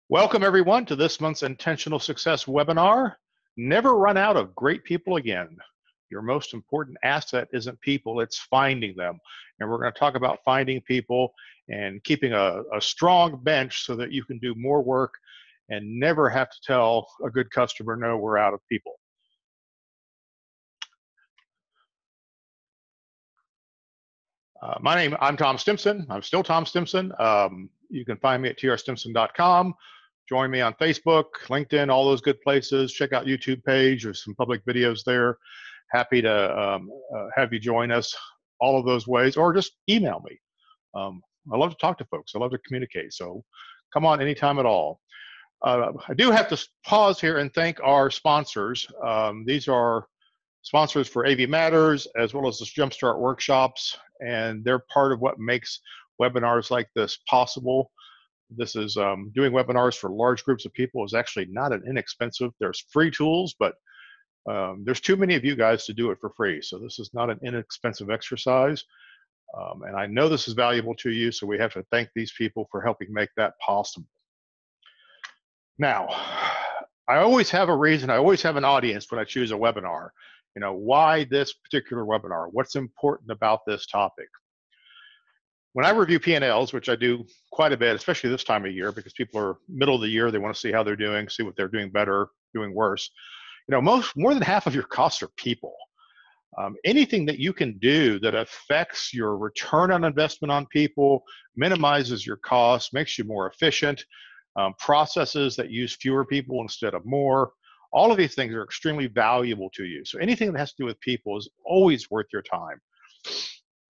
Welcome everyone to this month's Intentional Success webinar. Never run out of great people again. Your most important asset isn't people, it's finding them. And we're going to talk about finding people and keeping a strong bench so that you can do more work and never have to tell a good customer, no, we're out of people. I'm Tom Stimson. I'm still Tom Stimson. You can find me at trstimson.com. Join me on Facebook, LinkedIn, all those good places. Check out YouTube page. There's some public videos there. Happy to have you join us all of those ways, or just email me. I love to talk to folks. I love to communicate. So come on anytime at all. I do have to pause here and thank our sponsors. These are sponsors for AV Matters, as well as the Jumpstart workshops, and they're part of what makes webinars like this possible. This is doing webinars for large groups of people is actually not an inexpensive. There's free tools, but there's too many of you guys to do it for free. So this is not an inexpensive exercise. And I know this is valuable to you, so we have to thank these people for helping make that possible. Now, I always have a reason, I always have an audience when I choose a webinar. You know, why this particular webinar? What's important about this topic? When I review P&Ls, which I do quite a bit, especially this time of year, because people are middle of the year, they want to see how they're doing, see what they're doing better, doing worse. You know, more than half of your costs are people. Anything that you can do that affects your return on investment on people, minimizes your costs, makes you more efficient, processes that use fewer people instead of more, all of these things are extremely valuable to you. So anything that has to do with people is always worth your time.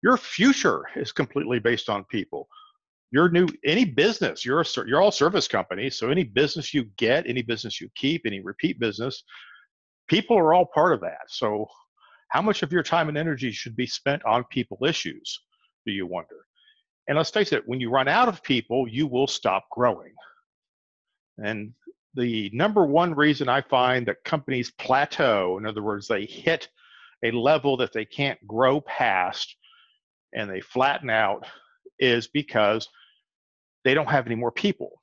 Your future is completely based on people. Any business, you're all service companies, so any business you get, any business you keep, any repeat business, people are all part of that. So how much of your time and energy should be spent on people issues, do you wonder? And let's face it, when you run out of people, you will stop growing. And the number one reason I find that companies plateau, in other words, they hit a level that they can't grow past and they flatten out, is because they don't have any more people.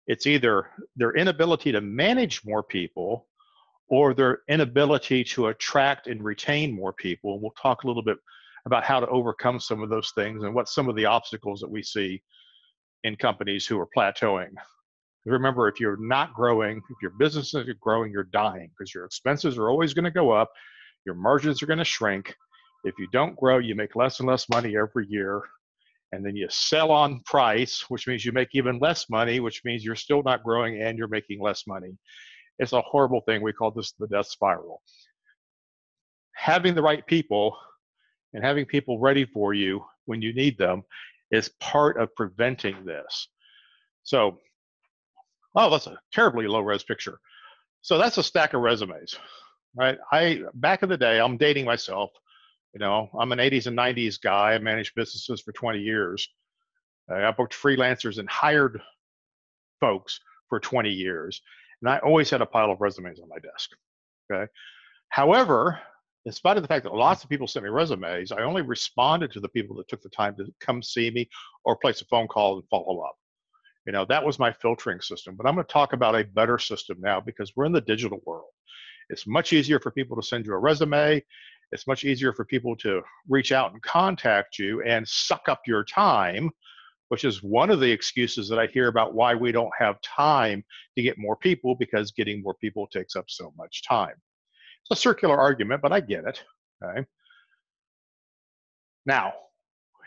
It's either their inability to manage more people or their inability to attract and retain more people. And we'll talk a little bit about how to overcome some of those things and what some of the obstacles that we see in companies who are plateauing. Remember, if you're not growing, if your business isn't growing, you're dying, because your expenses are always going to go up, your margins are going to shrink. If you don't grow, you make less and less money every year, and then you sell on price, which means you make even less money, which means you're still not growing and you're making less money. It's a horrible thing. We call this the death spiral. Having the right people and having people ready for you when you need them is part of preventing this. So, oh, that's a terribly low-res picture. So that's a stack of resumes, right? Back in the day, I'm dating myself. You know, I'm an 80s and 90s guy. I managed businesses for 20 years. I booked freelancers and hired folks for 20 years. And I always had a pile of resumes on my desk, okay? However, in spite of the fact that lots of people sent me resumes, I only responded to the people that took the time to come see me or place a phone call and follow up. You know, that was my filtering system. But I'm going to talk about a better system now, because we're in the digital world. It's much easier for people to send you a resume. It's much easier for people to reach out and contact you and suck up your time, which is one of the excuses that I hear about why we don't have time to get more people, because getting more people takes up so much time. It's a circular argument, but I get it, okay? Now,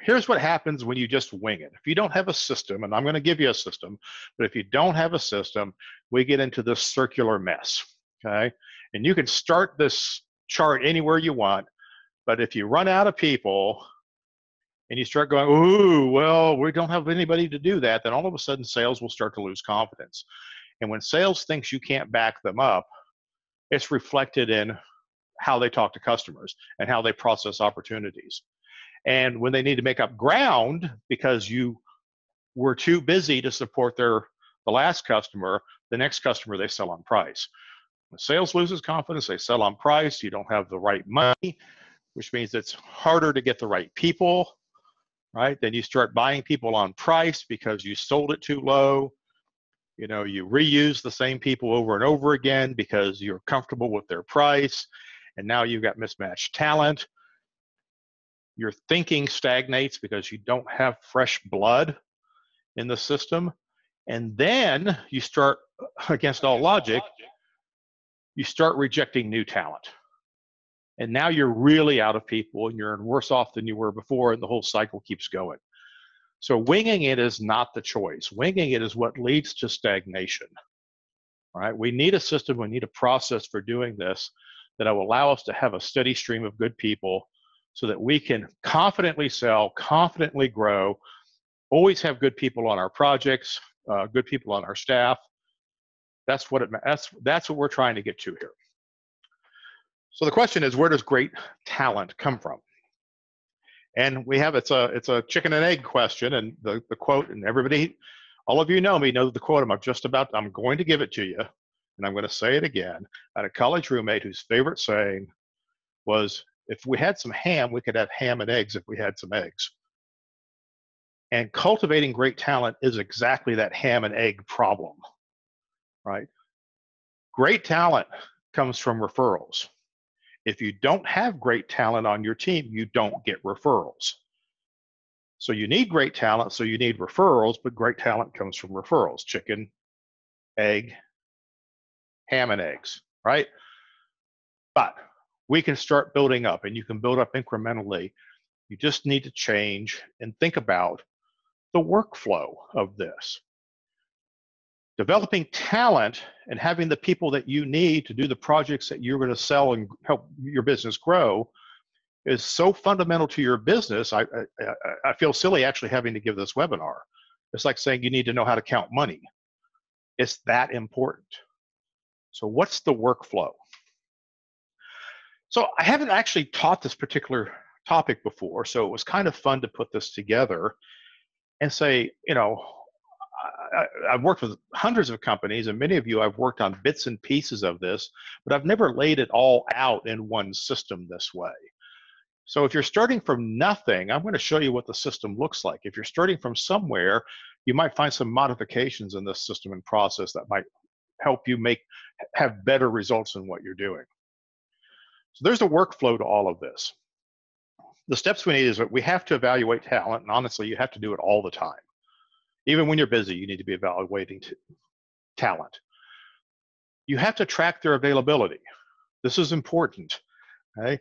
here's what happens when you just wing it. If you don't have a system, and I'm going to give you a system, but if you don't have a system, we get into this circular mess, okay? And you can start this chart anywhere you want, but if you run out of people and you start going, ooh, well, we don't have anybody to do that, then all of a sudden sales will start to lose confidence. And when sales thinks you can't back them up, it's reflected in how they talk to customers and how they process opportunities. And when they need to make up ground because you were too busy to support the last customer, the next customer they sell on price. When sales loses confidence, they sell on price. You don't have the right money, which means it's harder to get the right people, right? Then you start buying people on price because you sold it too low. You know, you reuse the same people over and over again because you're comfortable with their price, and now you've got mismatched talent. Your thinking stagnates because you don't have fresh blood in the system. And then you start, against all logic, you start rejecting new talent. And now you're really out of people and you're worse off than you were before, and the whole cycle keeps going. So winging it is not the choice. Winging it is what leads to stagnation. All right? We need a system, we need a process for doing this that will allow us to have a steady stream of good people so that we can confidently sell, confidently grow, always have good people on our projects, good people on our staff. That's what that's what we're trying to get to here. So the question is, where does great talent come from? And we have, it's a chicken and egg question, and the quote, and everybody, all of you know me, know the quote I'm going to give it to you, and I'm going to say it again. I had a college roommate whose favorite saying was, if we had some ham, we could have ham and eggs if we had some eggs. And cultivating great talent is exactly that ham and egg problem, right? Great talent comes from referrals. If you don't have great talent on your team, you don't get referrals. So you need great talent, so you need referrals, but great talent comes from referrals. Chicken, egg, ham and eggs, right? But we can start building up, and you can build up incrementally. You just need to change and think about the workflow of this. Developing talent and having the people that you need to do the projects that you're going to sell and help your business grow is so fundamental to your business. I feel silly actually having to give this webinar. It's like saying you need to know how to count money. It's that important. So what's the workflow? So I haven't actually taught this particular topic before, so it was kind of fun to put this together and say, you know, I've worked with hundreds of companies, and many of you I've worked on bits and pieces of this, but I've never laid it all out in one system this way. So if you're starting from nothing, I'm going to show you what the system looks like. If you're starting from somewhere, you might find some modifications in this system and process that might help you have better results in what you're doing. So there's a workflow to all of this. The steps we need is that we have to evaluate talent, and honestly, you have to do it all the time. Even when you're busy, you need to be evaluating talent. You have to track their availability. This is important, okay?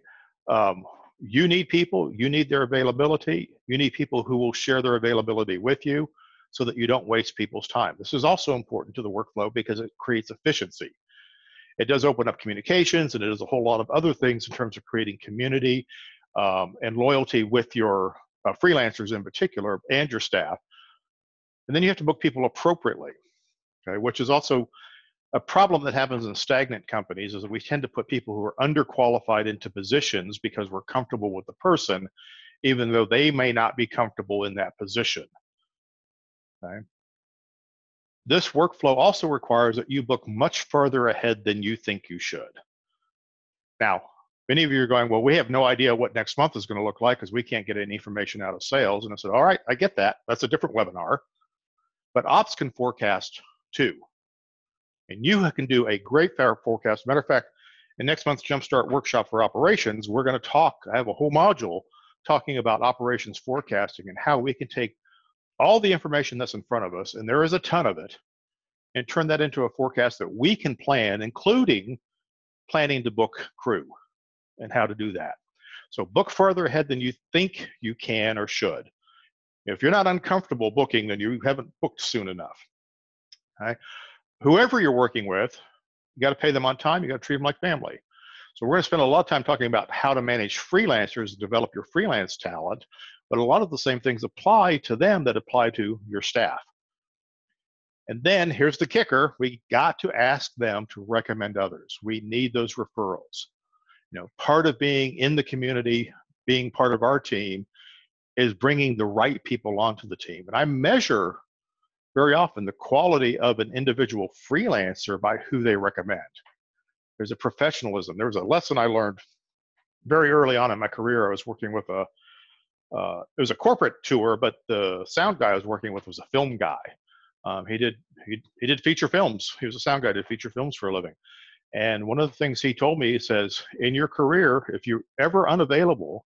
You need people, you need their availability, you need people who will share their availability with you so that you don't waste people's time. This is also important to the workflow because it creates efficiency. It does open up communications, and it does a whole lot of other things in terms of creating community and loyalty with your freelancers in particular and your staff. And then you have to book people appropriately, okay, which is also a problem that happens in stagnant companies, is that we tend to put people who are underqualified into positions because we're comfortable with the person, even though they may not be comfortable in that position. Okay. This workflow also requires that you book much further ahead than you think you should. Now, many of you are going, well, we have no idea what next month is going to look like because we can't get any information out of sales. And I said, all right, I get that. That's a different webinar. But ops can forecast too. And you can do a great forecast. Matter of fact, in next month's Jumpstart Workshop for Operations, we're going to talk, I have a whole module talking about operations forecasting and how we can take all the information that's in front of us, and there is a ton of it, and turn that into a forecast that we can plan, including planning to book crew and how to do that. So book further ahead than you think you can or should. If you're not uncomfortable booking, then you haven't booked soon enough. Okay? Whoever you're working with, you got to pay them on time. You got to treat them like family. So we're going to spend a lot of time talking about how to manage freelancers, develop your freelance talent, but a lot of the same things apply to them that apply to your staff. And then here's the kicker: we got to ask them to recommend others. We need those referrals. You know, part of being in the community, being part of our team, is bringing the right people onto the team. And I measure very often the quality of an individual freelancer by who they recommend. There's a professionalism. There was a lesson I learned very early on in my career. I was working with it was a corporate tour, but the sound guy I was working with was a film guy. He did feature films. He was a sound guy, did feature films for a living. And one of the things he told me, he says, in your career, if you're ever unavailable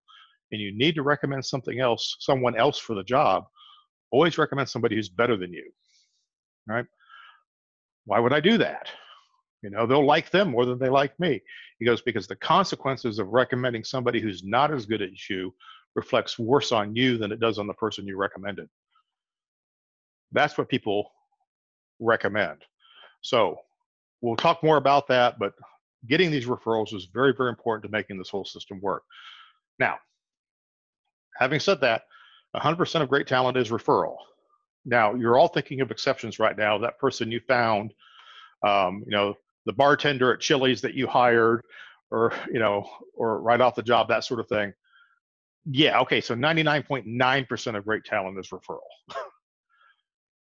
and you need to recommend someone else for the job, always recommend somebody who's better than you, right? Why would I do that? You know, they'll like them more than they like me. He goes, because the consequences of recommending somebody who's not as good as you reflects worse on you than it does on the person you recommended. That's what people recommend. So we'll talk more about that, but getting these referrals is very, very important to making this whole system work. Now, having said that, 100% of great talent is referral. Now, you're all thinking of exceptions right now. That person you found, you know, the bartender at Chili's that you hired, or, you know, or right off the job, that sort of thing. Yeah, okay, so 99.9% of great talent is referral.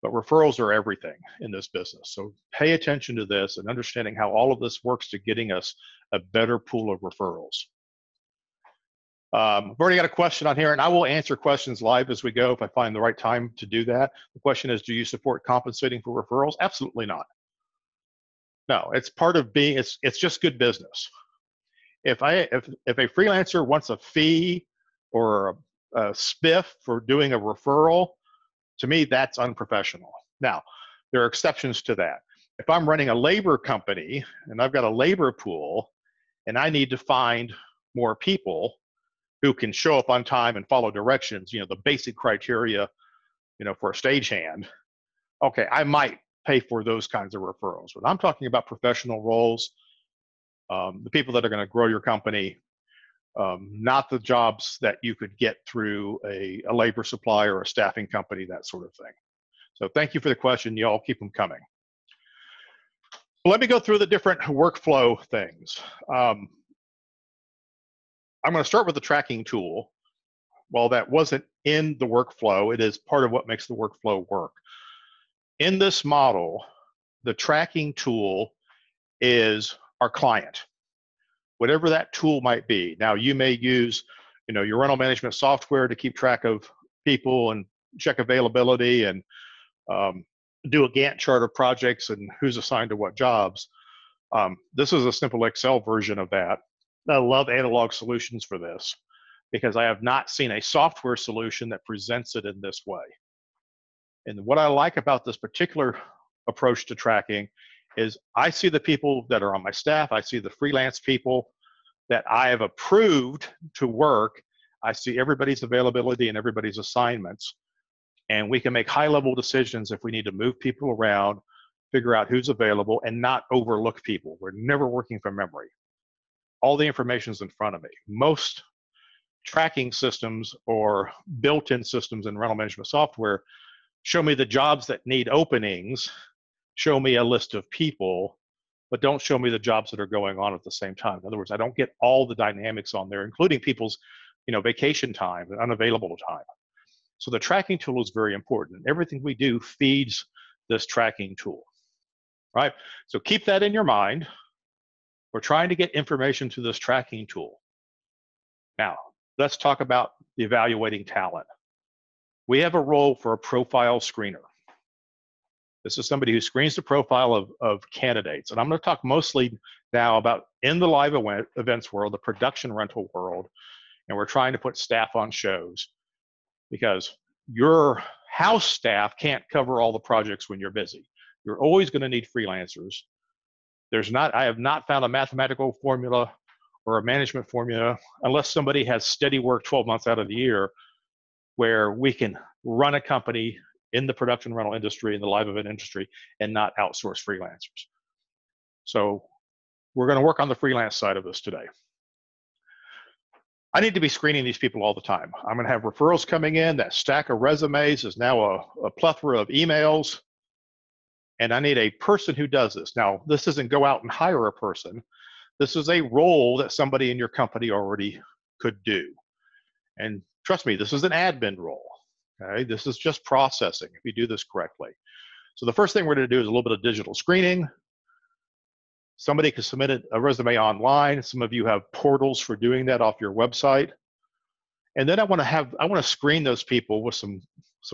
But referrals are everything in this business. So pay attention to this and understanding how all of this works to getting us a better pool of referrals. I've already got a question on here, and I will answer questions live as we go if I find the right time to do that. The question is, do you support compensating for referrals? Absolutely not. No, it's part of being, it's just good business. If a freelancer wants a fee or a spiff for doing a referral, to me, that's unprofessional. Now, there are exceptions to that. If I'm running a labor company and I've got a labor pool and I need to find more people who can show up on time and follow directions, you know, the basic criteria, you know, for a stagehand, okay, I might pay for those kinds of referrals. But I'm talking about professional roles, the people that are going to grow your company, not the jobs that you could get through a labor supply or a staffing company, that sort of thing. So thank you for the question. Y'all keep them coming. Let me go through the different workflow things. I'm going to start with the tracking tool. While that wasn't in the workflow, it is part of what makes the workflow work. In this model, the tracking tool is our client, whatever that tool might be. Now, you may use, you know, your rental management software to keep track of people and check availability and do a Gantt chart of projects and who's assigned to what jobs. This is a simple Excel version of that. I love analog solutions for this because I have not seen a software solution that presents it in this way. And what I like about this particular approach to tracking is I see the people that are on my staff, I see the freelance people that I have approved to work, I see everybody's availability and everybody's assignments, and we can make high-level decisions if we need to move people around, figure out who's available, and not overlook people. We're never working from memory. All the information is in front of me. Most tracking systems or built-in systems in rental management software show me the jobs that need openings, show me a list of people, but don't show me the jobs that are going on at the same time. In other words, I don't get all the dynamics on there, including people's, you know, vacation time and unavailable time. So the tracking tool is very important. Everything we do feeds this tracking tool, right? So keep that in your mind. We're trying to get information to this tracking tool. Now, let's talk about the evaluating talent. We have a role for a profile screener. This is somebody who screens the profile of candidates. And I'm going to talk mostly now about in the live events world, the production rental world, and we're trying to put staff on shows because your house staff can't cover all the projects when you're busy. You're always going to need freelancers. I have not found a mathematical formula or a management formula, unless somebody has steady work 12 months out of the year, where we can run a company in the production rental industry, in the live event industry, and not outsource freelancers. So we're going to work on the freelance side of this today. I need to be screening these people all the time. I'm going to have referrals coming in. That stack of resumes is now a plethora of emails. And I need a person who does this. Now, this isn't go out and hire a person. This is a role that somebody in your company already could do. And trust me, this is an admin role. Okay, this is just processing if you do this correctly. So the first thing we're going to do is a little bit of digital screening. Somebody can submit a resume online. Some of you have portals for doing that off your website. And then I want to screen those people with some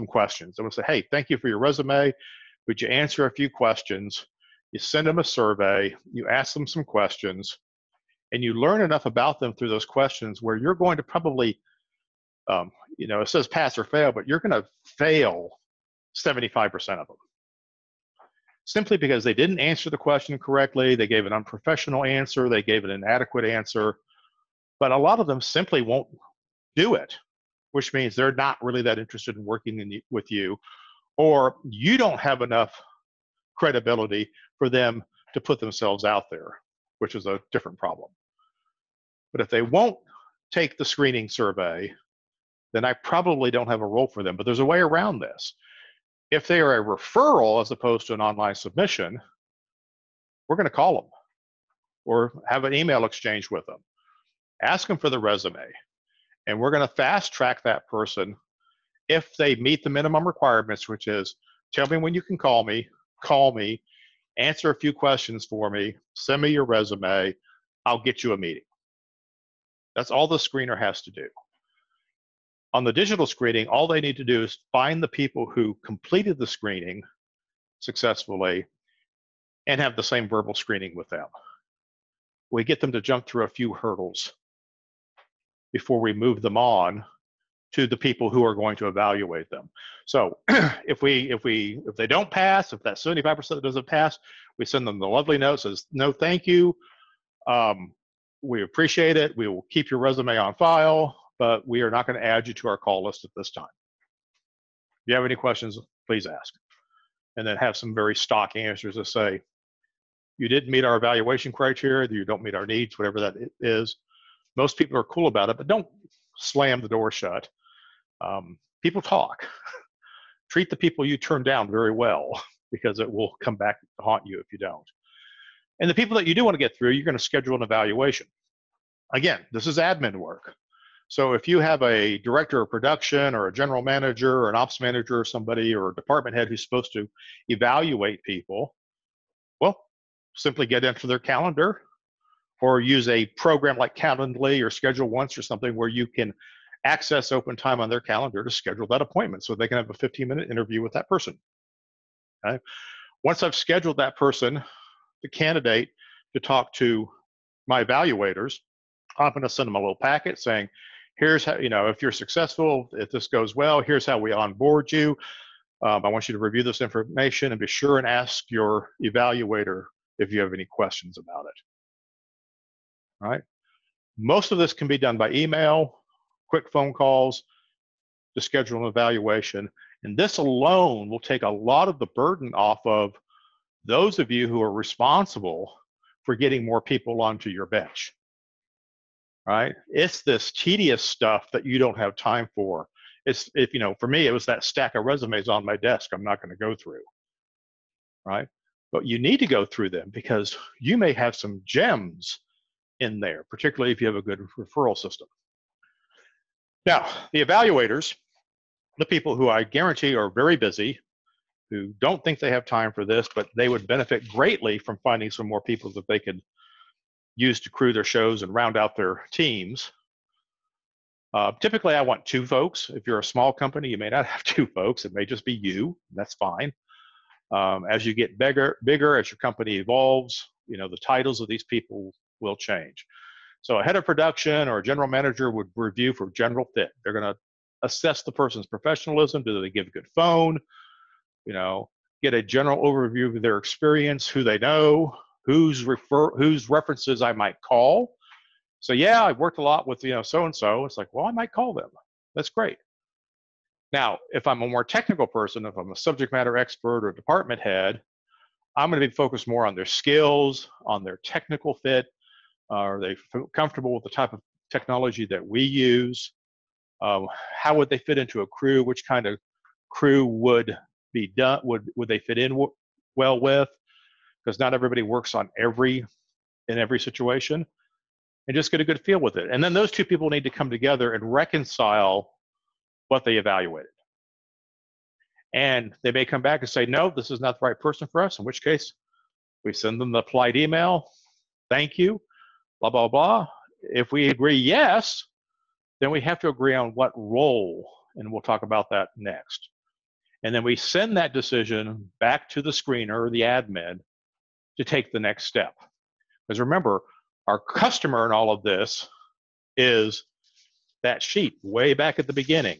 questions. I want to say, hey, thank you for your resume. but you answer a few questions, you send them a survey, you ask them some questions, and you learn enough about them through those questions where you're going to probably, it says pass or fail, but you're going to fail 75% of them. Simply because they didn't answer the question correctly, they gave an unprofessional answer, they gave an inadequate answer, but a lot of them simply won't do it, which means they're not really that interested in working with you, or you don't have enough credibility for them to put themselves out there, which is a different problem. But if they won't take the screening survey, then I probably don't have a role for them. But there's a way around this. If they are a referral as opposed to an online submission, we're going to call them or have an email exchange with them. Ask them for the resume. And we're going to fast track that person if they meet the minimum requirements, which is tell me when you can call me, answer a few questions for me, send me your resume, I'll get you a meeting. That's all the screener has to do. On the digital screening, all they need to do is find the people who completed the screening successfully and have the same verbal screening with them. We get them to jump through a few hurdles before we move them on to the people who are going to evaluate them. So if they don't pass, if that 75% doesn't pass, we send them the lovely note says, no, thank you. We appreciate it. We will keep your resume on file, but we are not going to add you to our call list at this time. If you have any questions, please ask. And then have some very stock answers to say, you didn't meet our evaluation criteria, you don't meet our needs, whatever that is. Most people are cool about it, but don't slam the door shut. People talk. Treat the people you turn down very well, because it will come back to haunt you if you don't. And the people that you do want to get through, you're going to schedule an evaluation. Again, this is admin work. So if you have a director of production or a general manager or an ops manager or somebody or a department head who's supposed to evaluate people, well, simply get into their calendar or use a program like Calendly or Schedule Once or something where you can access open time on their calendar to schedule that appointment so they can have a 15-minute interview with that person. Okay? Once I've scheduled that person, the candidate, to talk to my evaluators, I'm going to send them a little packet saying, here's how, if you're successful, if this goes well, here's how we onboard you. I want you to review this information and be sure and ask your evaluator if you have any questions about it. All right. Most of this can be done by email, quick phone calls to schedule an evaluation. And this alone will take a lot of the burden off of those of you who are responsible for getting more people onto your bench. Right? It's this tedious stuff that you don't have time for. For me, it was that stack of resumes on my desk I'm not going to go through. Right? But you need to go through them because you may have some gems in there, particularly if you have a good referral system. Now, the evaluators, the people who I guarantee are very busy, who don't think they have time for this, but they would benefit greatly from finding some more people that they could use to crew their shows and round out their teams. Typically, I want 2 folks. If you're a small company, you may not have 2 folks. It may just be you. That's fine. As you get bigger, as your company evolves, the titles of these people will change. So a head of production or a general manager would review for general fit. They're going to assess the person's professionalism. Do they give a good phone? Get a general overview of their experience, who they know, whose references I might call. So yeah, I've worked a lot with so-and-so. It's like, well, I might call them. That's great. Now, if I'm a more technical person, if I'm a subject matter expert or department head, I'm going to be focused more on their skills, on their technical fit. Are they comfortable with the type of technology that we use? How would they fit into a crew? Which kind of crew would be done? Would they fit in well with? Because not everybody works in every situation, and just get a good feel with it. And then those 2 people need to come together and reconcile what they evaluated. And they may come back and say, no, this is not the right person for us, in which case we send them the polite email, thank you, blah, blah, blah. If we agree yes, then we have to agree on what role, and we'll talk about that next. And then we send that decision back to the screener or the admin to take the next step. Because remember, our customer in all of this is that sheet way back at the beginning.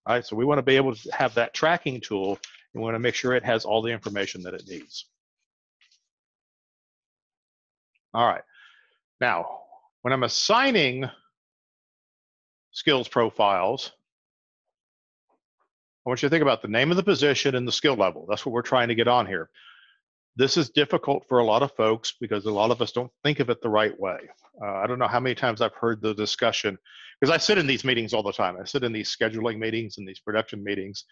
All right, so we want to be able to have that tracking tool, and we want to make sure it has all the information that it needs. All right, now when I'm assigning skills profiles, I want you to think about the name of the position and the skill level. That's what we're trying to get on here. This is difficult for a lot of folks because a lot of us don't think of it the right way. I don't know how many times I've heard the discussion, because I sit in these meetings all the time. I sit in these scheduling meetings and these production meetings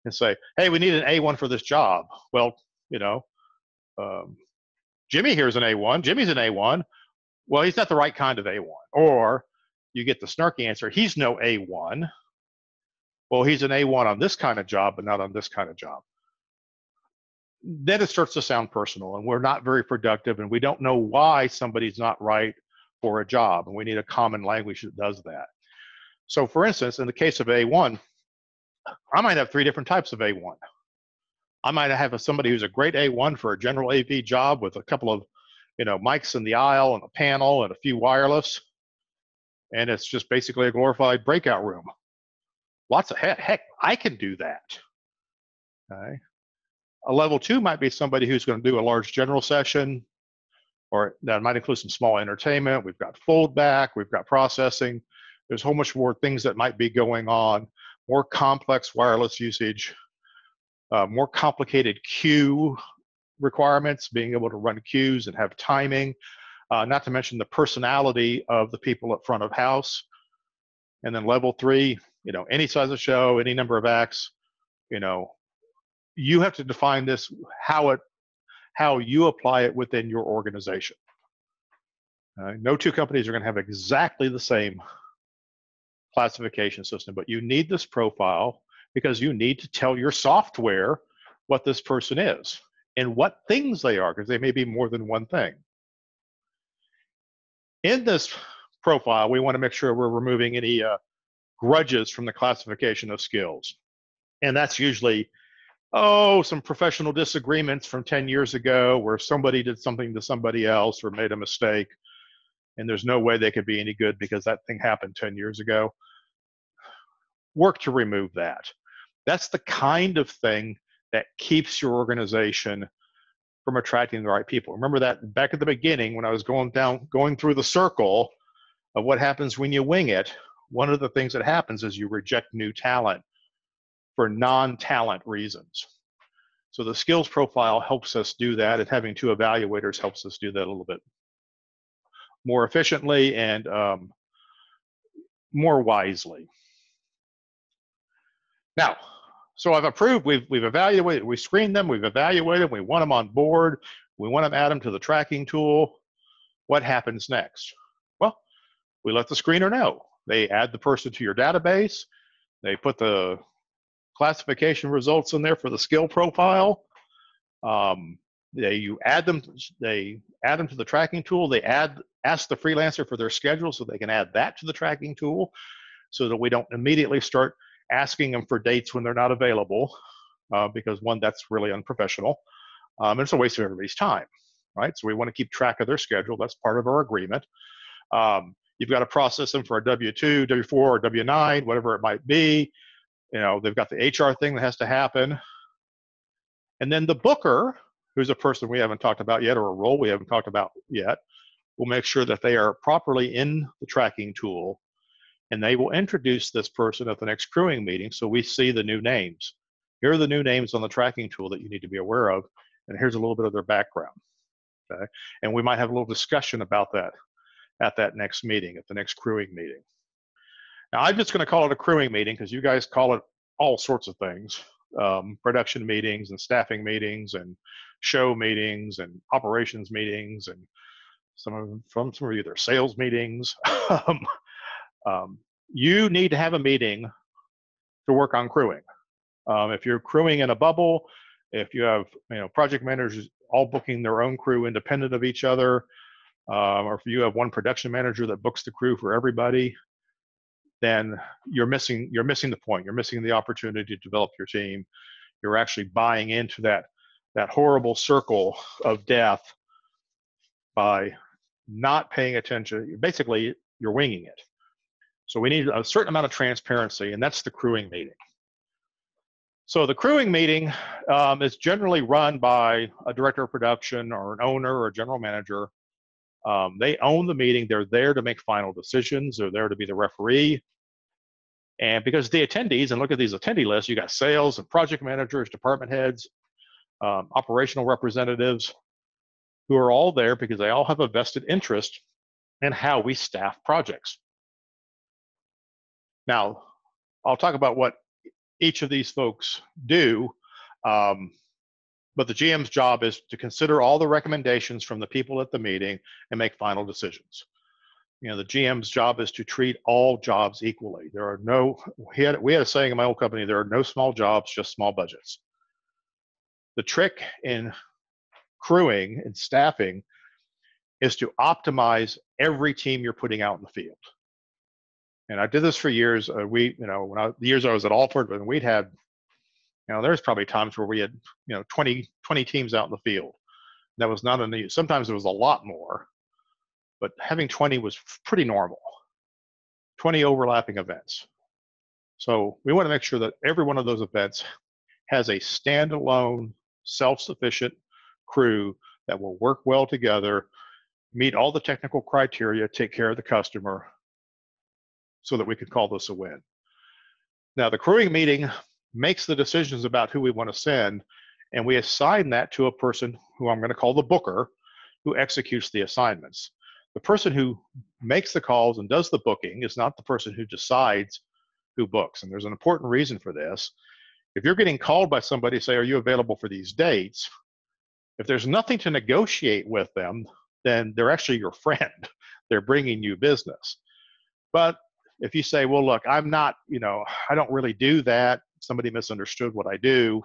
and say, hey, we need an A1 for this job. Well, you know, Jimmy here's an A1. Jimmy's an A1. Well, he's not the right kind of A1. Or you get the snarky answer, he's no A1. Well, he's an A1 on this kind of job, but not on this kind of job. Then it starts to sound personal, and we're not very productive, and we don't know why somebody's not right for a job, and we need a common language that does that. So for instance, in the case of A1, I might have 3 different types of A1. I might have somebody who's a great A1 for a general AV job with a couple of, you know, mics in the aisle and a panel and a few wireless, and it's just basically a glorified breakout room. Lots of heck, I can do that. Okay. A level 2 might be somebody who's going to do a large general session, or that might include some small entertainment. We've got fold back, we've got processing. There's a whole bunch more things that might be going on, more complex wireless usage, more complicated queue requirements, being able to run queues and have timing, not to mention the personality of the people at front of house. And then level 3, you know, any size of show, any number of acts, you know, you have to define this, how you apply it within your organization. No 2 companies are going to have exactly the same classification system, but you need this profile because you need to tell your software what this person is and what things they are, because they may be more than one thing. In this profile, we want to make sure we're removing any grudges from the classification of skills. And that's usually, some professional disagreements from 10 years ago where somebody did something to somebody else or made a mistake, and there's no way they could be any good because that thing happened 10 years ago. Work to remove that. That's the kind of thing that keeps your organization from attracting the right people. Remember that back at the beginning when I was going through the circle of what happens when you wing it, one of the things that happens is you reject new talent for non-talent reasons. So the skills profile helps us do that, and having 2 evaluators helps us do that a little bit more efficiently and more wisely. Now, so I've approved, we've evaluated, we screened them, we've evaluated, we want them on board, we want to add them to the tracking tool. What happens next? Well, we let the screener know. They add the person to your database, they put the classification results in there for the skill profile. They add them to the tracking tool. They ask the freelancer for their schedule so they can add that to the tracking tool, so that we don't immediately start asking them for dates when they're not available, because one, that's really unprofessional, and it's a waste of everybody's time, right? So we want to keep track of their schedule. That's part of our agreement. You've got to process them for a W-2, W-4, or W-9, whatever it might be. You know, they've got the HR thing that has to happen. And then the booker, who's a person we haven't talked about yet, or a role we haven't talked about yet, will make sure that they are properly in the tracking tool, and they will introduce this person at the next crewing meeting so we see the new names. Here are the new names on the tracking tool that you need to be aware of, and here's a little bit of their background. Okay? And we might have a little discussion about that at that next meeting, at the next crewing meeting. Now, I'm just going to call it a crewing meeting because you guys call it all sorts of things, production meetings and staffing meetings and show meetings and operations meetings, and some of you, they're sales meetings. You need to have a meeting to work on crewing. If you're crewing in a bubble, if you have project managers all booking their own crew independent of each other, or if you have one production manager that books the crew for everybody, then you're missing the point. You're missing the opportunity to develop your team. You're actually buying into that horrible circle of death by not paying attention. Basically, you're winging it. So we need a certain amount of transparency, and that's the crewing meeting. So the crewing meeting is generally run by a director of production or an owner or a general manager. They own the meeting. They're there to make final decisions. They're there to be the referee. And because the attendees, and look at these attendee lists, you got sales and project managers, department heads, operational representatives, who are all there because they all have a vested interest in how we staff projects. Now, I'll talk about what each of these folks do, but the GM's job is to consider all the recommendations from the people at the meeting and make final decisions. You know, the GM's job is to treat all jobs equally. There are no, we had a saying in my old company, there are no small jobs, just small budgets. The trick in crewing and staffing is to optimize every team you're putting out in the field. And I did this for years. The years I was at Alford, when we'd had, there's probably times where we had, 20 teams out in the field. That was not a need. Sometimes it was a lot more, but having 20 was pretty normal. 20 overlapping events. So we want to make sure that every one of those events has a standalone, self-sufficient crew that will work well together, meet all the technical criteria, take care of the customer, so that we can call this a win. Now, the crewing meeting makes the decisions about who we want to send, and we assign that to a person who I'm going to call the booker, who executes the assignments. The person who makes the calls and does the booking is not the person who decides who books. And there's an important reason for this. If you're getting called by somebody, say, are you available for these dates? If there's nothing to negotiate with them, then they're actually your friend. They're bringing you business. But if you say, well, look, I'm not, I don't really do that. Somebody misunderstood what I do.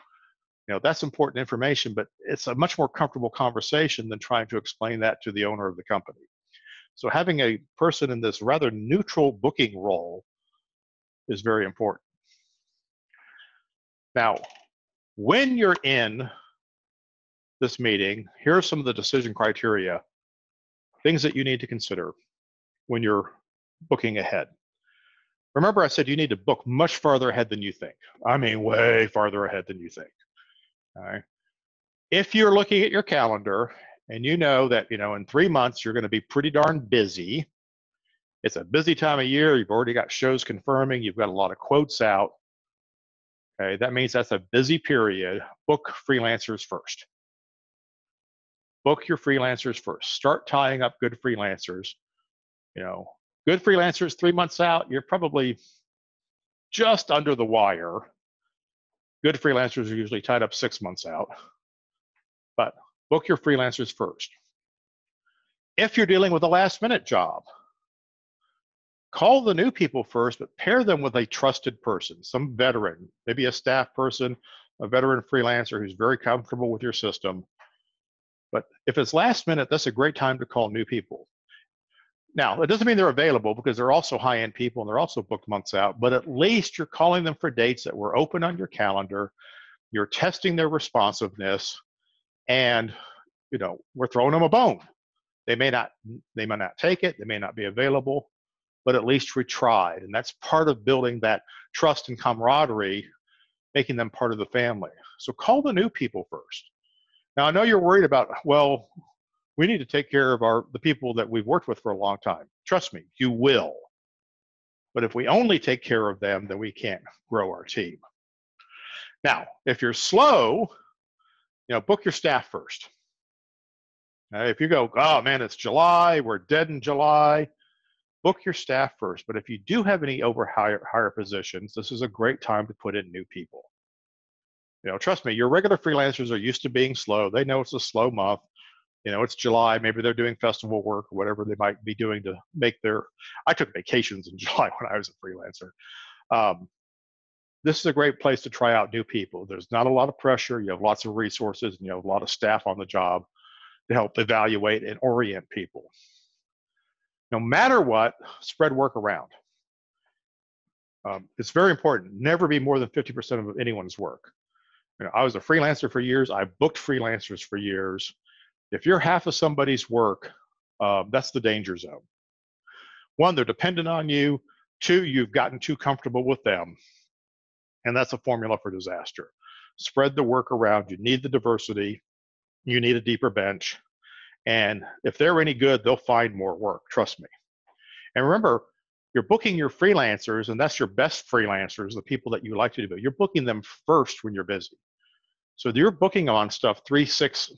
That's important information, but it's a much more comfortable conversation than trying to explain that to the owner of the company. So having a person in this rather neutral booking role is very important. Now, when you're in this meeting, here are some of the decision criteria, things that you need to consider when you're booking ahead. Remember, I said you need to book much farther ahead than you think. I mean, way farther ahead than you think. All right. If you're looking at your calendar and you know that, in 3 months, you're going to be pretty darn busy. It's a busy time of year. You've already got shows confirming. You've got a lot of quotes out. Okay. That means that's a busy period. Book freelancers first. Book your freelancers first. Start tying up good freelancers. Good freelancers 3 months out, you're probably just under the wire. Good freelancers are usually tied up 6 months out. But book your freelancers first. If you're dealing with a last-minute job, call the new people first, but pair them with a trusted person, some veteran, maybe a staff person, a veteran freelancer who's very comfortable with your system. But if it's last minute, that's a great time to call new people. Now, it doesn't mean they're available, because they're also high-end people and they're also booked months out, but at least you're calling them for dates that were open on your calendar. You're testing their responsiveness, and we're throwing them a bone. They may not take it, they may not be available, but at least we tried. And that's part of building that trust and camaraderie, making them part of the family. So call the new people first. Now, I know you're worried about, well, we need to take care of the people that we've worked with for a long time. Trust me, you will. But if we only take care of them, then we can't grow our team. Now, if you're slow, book your staff first. If you go, oh man, it's July, we're dead in July, book your staff first. But if you do have any higher positions, this is a great time to put in new people. Trust me, your regular freelancers are used to being slow. They know it's a slow month. It's July, maybe they're doing festival work or whatever they might be doing to make I took vacations in July when I was a freelancer. This is a great place to try out new people. There's not a lot of pressure. You have lots of resources, and you have a lot of staff on the job to help evaluate and orient people. No matter what, spread work around. It's very important. Never be more than 50% of anyone's work. You know, I was a freelancer for years. I booked freelancers for years. If you're half of somebody's work, that's the danger zone. One, they're dependent on you. Two, you've gotten too comfortable with them. And that's a formula for disaster. Spread the work around. You need the diversity. You need a deeper bench. And if they're any good, they'll find more work. Trust me. And remember, you're booking your freelancers, and that's your best freelancers, the people that you like to do. You're booking them first when you're busy. So you're booking on stuff 3, 6,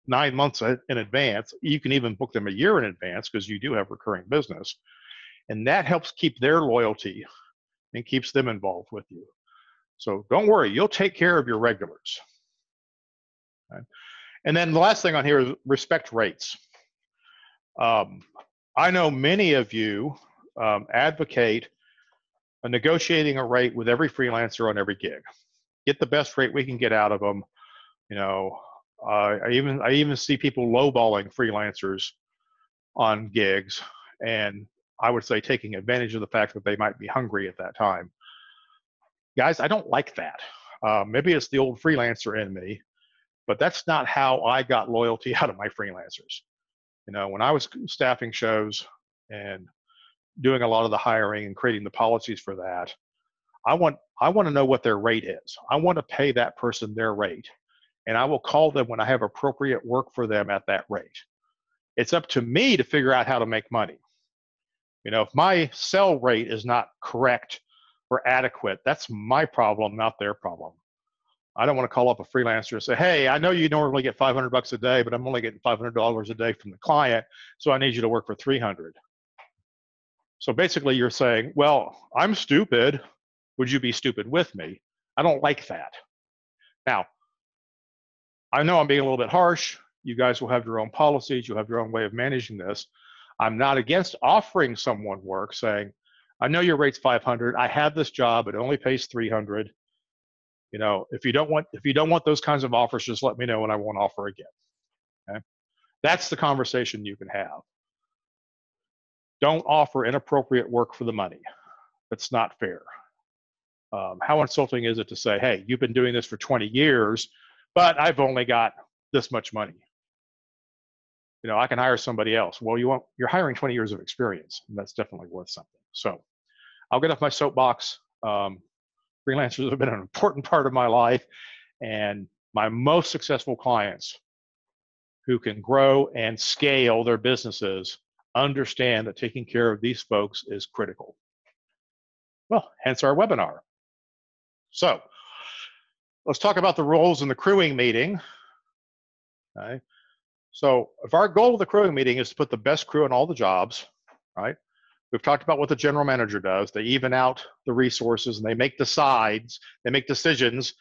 9 months in advance. You can even book them a year in advance because you do have recurring business. And that helps keep their loyalty and keeps them involved with you. So don't worry, you'll take care of your regulars. Okay? And then the last thing on here is respect rates. I know many of you advocate negotiating a rate with every freelancer on every gig. Get the best rate we can get out of them. You know, I even see people lowballing freelancers on gigs, and I would say taking advantage of the fact that they might be hungry at that time. Guys, I don't like that. Maybe it's the old freelancer in me, but that's not how I got loyalty out of my freelancers. You know, when I was staffing shows and doing a lot of the hiring and creating the policies for that, I want to know what their rate is. I want to pay that person their rate, and I will call them when I have appropriate work for them at that rate. It's up to me to figure out how to make money. You know, if my sell rate is not correct or adequate, that's my problem, not their problem. I don't want to call up a freelancer and say, hey, I know you normally get $500 a day, but I'm only getting $500 a day from the client, so I need you to work for $300. So basically you're saying, well, I'm stupid. Would you be stupid with me? I don't like that. Now, I know I'm being a little bit harsh. You guys will have your own policies. You'll have your own way of managing this. I'm not against offering someone work, saying, I know your rate's 500. I have this job. It only pays 300. You know, if you don't want those kinds of offers, just let me know and I won't offer again. Okay? That's the conversation you can have. Don't offer inappropriate work for the money. That's not fair. How insulting is it to say, hey, you've been doing this for 20 years, but I've only got this much money. You know, I can hire somebody else. Well, you're hiring 20 years of experience, and that's definitely worth something. So I'll get off my soapbox. Freelancers have been an important part of my life, and my most successful clients who can grow and scale their businesses understand that taking care of these folks is critical. Well, hence our webinar. So let's talk about the roles in the crewing meeting. Okay. So if our goal of the crewing meeting is to put the best crew on all the jobs, right? We've talked about what the general manager does. They even out the resources and they make decisions.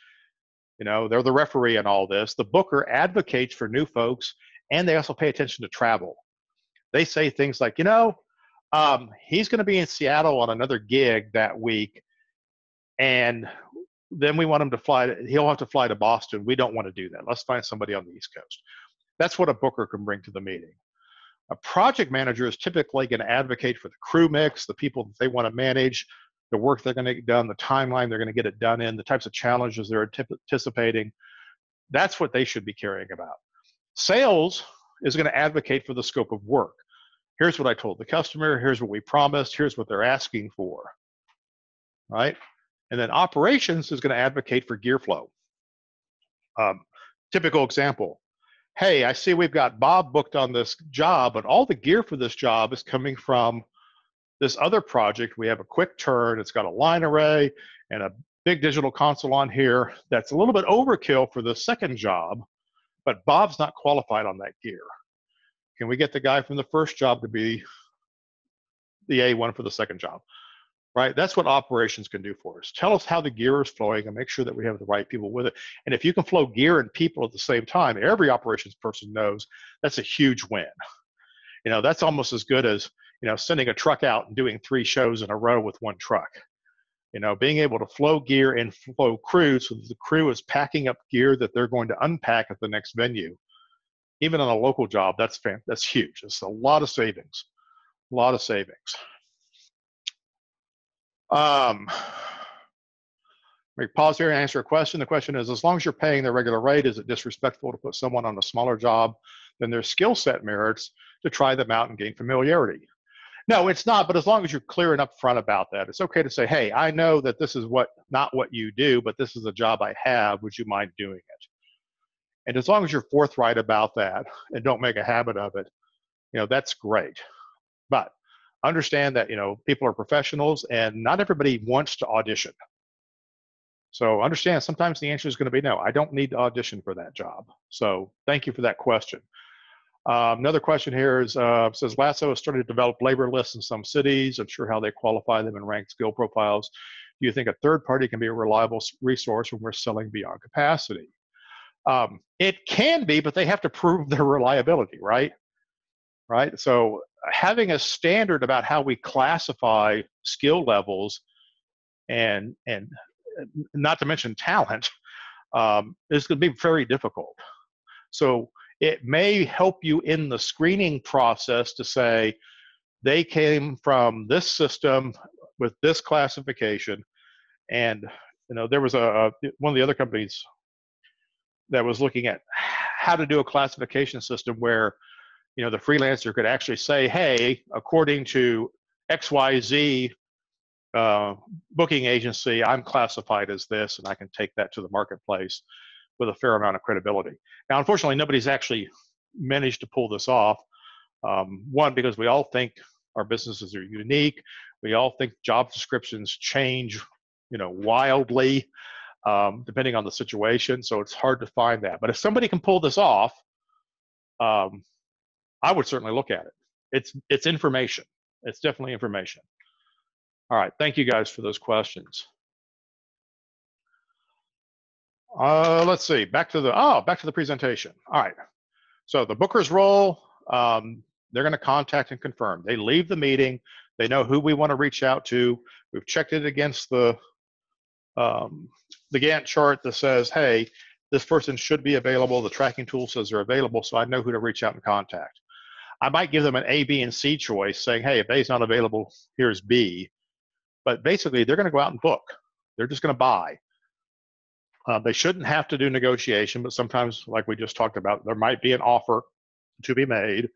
You know, they're the referee in all this. The booker advocates for new folks, and they also pay attention to travel. They say things like, you know, he's going to be in Seattle on another gig that week, and then we want him to fly. He'll have to fly to Boston. We don't want to do that. Let's find somebody on the East Coast. That's what a booker can bring to the meeting. A project manager is typically going to advocate for the crew mix, the people that they want to manage, the work they're going to get done, the timeline they're going to get it done in, the types of challenges they're anticipating. That's what they should be caring about. Sales is going to advocate for the scope of work. Here's what I told the customer. Here's what we promised. Here's what they're asking for, right? And then operations is going to advocate for gear flow. Typical example. Hey, I see we've got Bob booked on this job, but all the gear for this job is coming from this other project. We have a quick turn. It's got a line array and a big digital console on here. That's a little bit overkill for the second job, but Bob's not qualified on that gear. Can we get the guy from the first job to be the A1 for the second job? Right? That's what operations can do for us. Tell us how the gear is flowing and make sure that we have the right people with it. And if you can flow gear and people at the same time, every operations person knows that's a huge win. You know, that's almost as good as, you know, sending a truck out and doing 3 shows in a row with 1 truck. You know, being able to flow gear and flow crew so that the crew is packing up gear that they're going to unpack at the next venue. Even on a local job, that's huge. It's a lot of savings, a lot of savings. Let me pause here and answer a question. The question is, as long as you're paying the regular rate, is it disrespectful to put someone on a smaller job than their skill set merits to try them out and gain familiarity? No, it's not, but as long as you're clear and upfront about that, it's okay to say, hey, I know that this is not what you do, but this is a job I have. Would you mind doing it? And as long as you're forthright about that and don't make a habit of it, that's great. But understand that, people are professionals and not everybody wants to audition. So understand sometimes the answer is going to be no, I don't need to audition for that job. So thank you for that question. Another question here is, says Lasso has started to develop labor lists in some cities. I'm sure how they qualify them and rank skill profiles. Do you think a third party can be a reliable resource when we're selling beyond capacity? It can be, but they have to prove their reliability, right? Right. So having a standard about how we classify skill levels and not to mention talent is going to be very difficult. So it may help you in the screening process to say they came from this system with this classification, and there was one of the other companies that was looking at how to do a classification system where the freelancer could actually say, hey, according to XYZ booking agency, I'm classified as this, and I can take that to the marketplace with a fair amount of credibility. Now, unfortunately, nobody's actually managed to pull this off. One, because we all think our businesses are unique. We all think job descriptions change, wildly, depending on the situation. So it's hard to find that. But if somebody can pull this off, I would certainly look at it. It's information. It's definitely information. All right, thank you guys for those questions. Let's see, back to the presentation. All right, so the bookers role, they're going to contact and confirm. They leave the meeting. They know who we want to reach out to. We've checked it against the Gantt chart that says, hey, this person should be available. The tracking tool says they're available, so I know who to reach out and contact. I might give them an A, B, and C choice, saying, hey, if A's not available, here's B. But basically, they're going to go out and book. They're just going to buy. They shouldn't have to do negotiation, but sometimes, like we just talked about, there might be an offer to be made.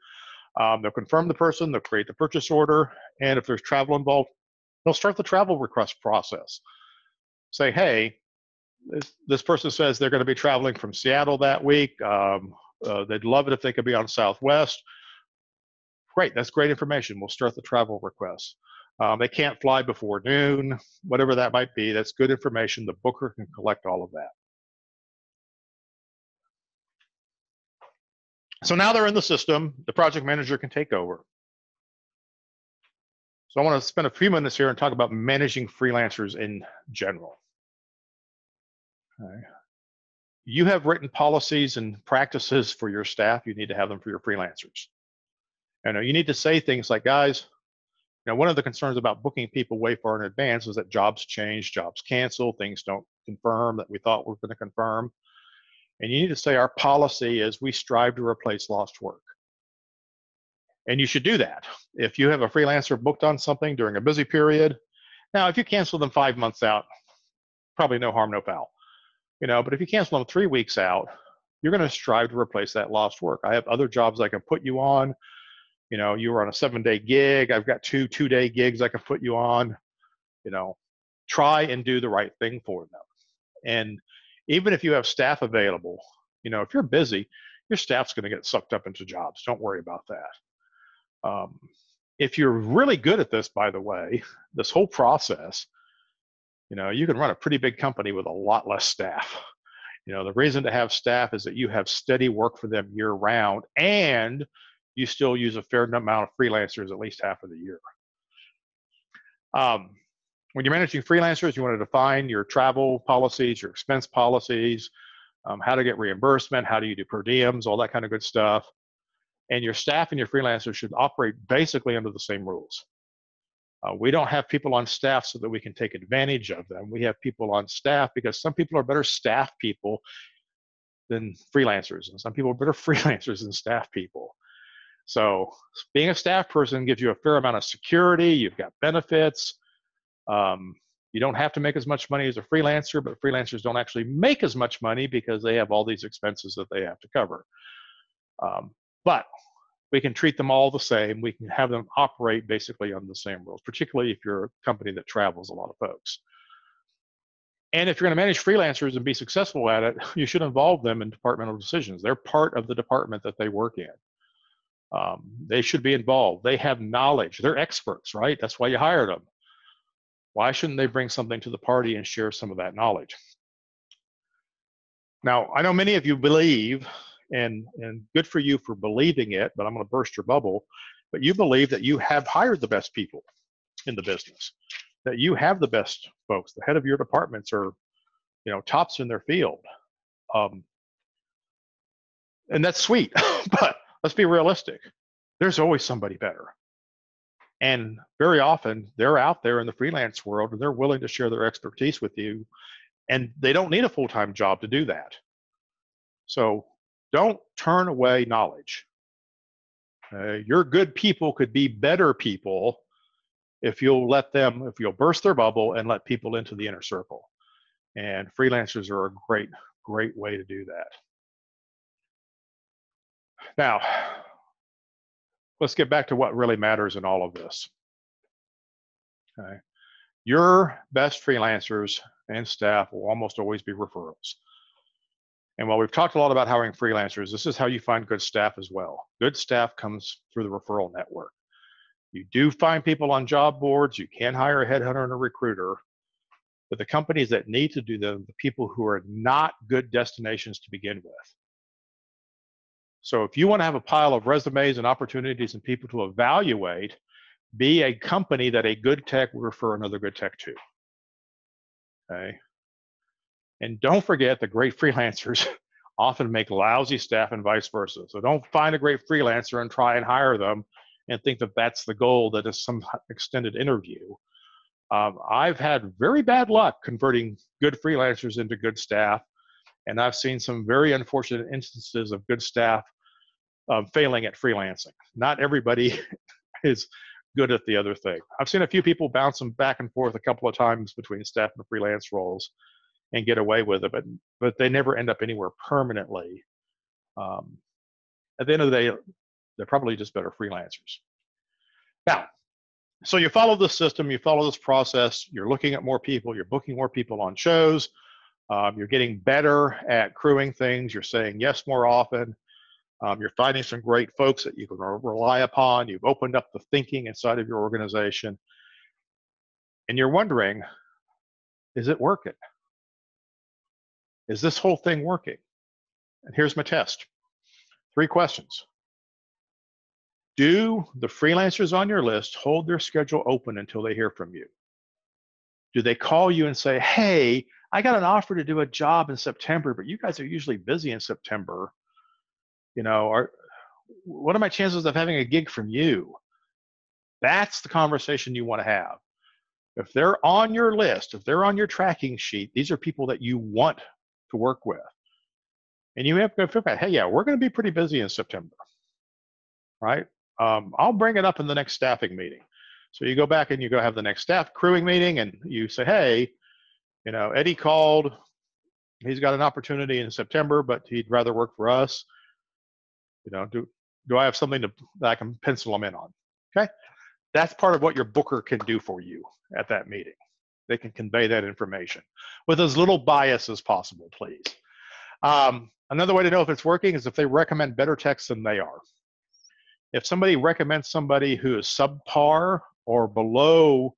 They'll confirm the person, they'll create the purchase order, and if there's travel involved, they'll start the travel request process. Say, hey, this person says they're going to be traveling from Seattle that week. They'd love it if they could be on Southwest. Great, that's great information. We'll start the travel request. They can't fly before noon, whatever that might be. That's good information. The booker can collect all of that. So now they're in the system. The project manager can take over. So I want to spend a few minutes here and talk about managing freelancers in general. Okay. You have written policies and practices for your staff. You need to have them for your freelancers. And you need to say things like, guys, one of the concerns about booking people way far in advance is that jobs change, jobs cancel, things don't confirm that we thought were going to confirm. And you need to say our policy is we strive to replace lost work. And you should do that. If you have a freelancer booked on something during a busy period, now if you cancel them 5 months out, probably no harm, no foul. But if you cancel them 3 weeks out, you're going to strive to replace that lost work. I have other jobs I can put you on. You were on a 7-day gig. I've got 2 2-day gigs I can put you on. Try and do the right thing for them. And even if you have staff available, if you're busy, your staff's going to get sucked up into jobs. Don't worry about that. If you're really good at this, by the way, this whole process, you can run a pretty big company with a lot less staff. The reason to have staff is that you have steady work for them year round, and you still use a fair amount of freelancers at least half of the year. When you're managing freelancers, you want to define your travel policies, your expense policies, how to get reimbursement, how do you do per diems, all that kind of good stuff. And your staff and your freelancers should operate basically under the same rules. We don't have people on staff so that we can take advantage of them. We have people on staff because some people are better staff people than freelancers, and some people are better freelancers than staff people. So being a staff person gives you a fair amount of security. You've got benefits. You don't have to make as much money as a freelancer, but freelancers don't actually make as much money because they have all these expenses that they have to cover. But we can treat them all the same. We can have them operate basically on the same rules, particularly if you're a company that travels a lot of folks. And if you're going to manage freelancers and be successful at it, you should involve them in departmental decisions. They're part of the department that they work in. They should be involved. They have knowledge. They're experts, right? That's why you hired them. Why shouldn't they bring something to the party and share some of that knowledge? Now, I know many of you believe, and good for you for believing it, but I'm going to burst your bubble, but you believe that you have hired the best people in the business, that you have the best folks. The head of your departments are, tops in their field. And that's sweet, but let's be realistic. There's always somebody better. And very often they're out there in the freelance world and they're willing to share their expertise with you, and they don't need a full-time job to do that. So don't turn away knowledge. Your good people could be better people if you'll burst their bubble and let people into the inner circle. And freelancers are a great, great way to do that. Now, let's get back to what really matters in all of this. Okay. Your best freelancers and staff will almost always be referrals. And while we've talked a lot about hiring freelancers, this is how you find good staff as well. Good staff comes through the referral network. You do find people on job boards. You can hire a headhunter and a recruiter. But the companies that need to do them, the people who are not good destinations to begin with. So if you want to have a pile of resumes and opportunities and people to evaluate, be a company that a good tech will refer another good tech to. Okay. And don't forget that great freelancers often make lousy staff and vice versa. So don't find a great freelancer and try and hire them and think that that's the goal, that is some extended interview. I've had very bad luck converting good freelancers into good staff, and I've seen some very unfortunate instances of good staff failing at freelancing. Not everybody is good at the other thing. I've seen a few people bounce them back and forth a couple of times between staff and freelance roles and get away with it, but they never end up anywhere permanently. At the end of the day, they're probably just better freelancers. Now, so you follow this system, you follow this process, you're looking at more people, you're booking more people on shows, you're getting better at crewing things, you're saying yes more often, you're finding some great folks that you can rely upon, you've opened up the thinking inside of your organization, and you're wondering, is it working? Is this whole thing working? And here's my test. 3 questions. Do the freelancers on your list hold their schedule open until they hear from you? Do they call you and say, hey, I got an offer to do a job in September, but you guys are usually busy in September. What are my chances of having a gig from you? That's the conversation you want to have. If they're on your list, if they're on your tracking sheet, these are people that you want to work with. And you have to figure out, hey, yeah, we're going to be pretty busy in September, right? I'll bring it up in the next staffing meeting. So you go back and you go have the next staff crewing meeting and you say, hey, Eddie called, he's got an opportunity in September, but he'd rather work for us. Do I have something that I can pencil him in on? Okay. That's part of what your booker can do for you at that meeting. They can convey that information with as little bias as possible, please. Another way to know if it's working is if they recommend better techs than they are. If somebody recommends somebody who is subpar or below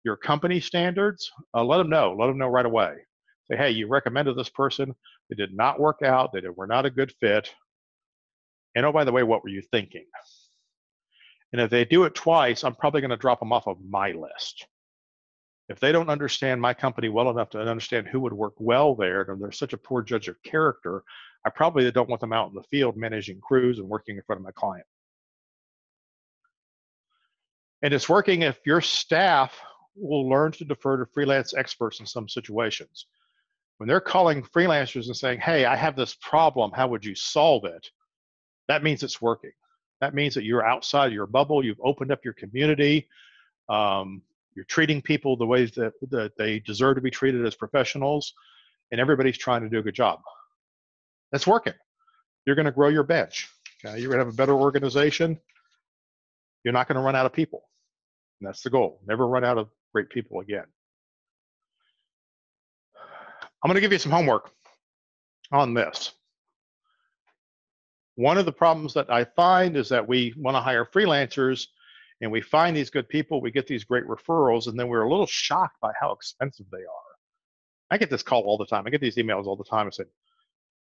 your company standards, let them know. Let them know right away. Say, hey, you recommended this person. They did not work out. They were not a good fit. And oh, by the way, what were you thinking? And if they do it twice, I'm probably going to drop them off of my list. If they don't understand my company well enough to understand who would work well there, and they're such a poor judge of character, I probably don't want them out in the field managing crews and working in front of my client. And it's working if your staff will learn to defer to freelance experts in some situations. When they're calling freelancers and saying, hey, I have this problem, how would you solve it? That means it's working. That means that you're outside your bubble, you've opened up your community, You're treating people the ways that they deserve to be treated as professionals, and everybody's trying to do a good job. That's working. You're going to grow your bench. Okay? You're going to have a better organization. You're not going to run out of people. And that's the goal. Never run out of great people again. I'm going to give you some homework on this. One of the problems that I find is that we want to hire freelancers and we find these good people, we get these great referrals, and then we're a little shocked by how expensive they are. I get this call all the time. I get these emails all the time. I say,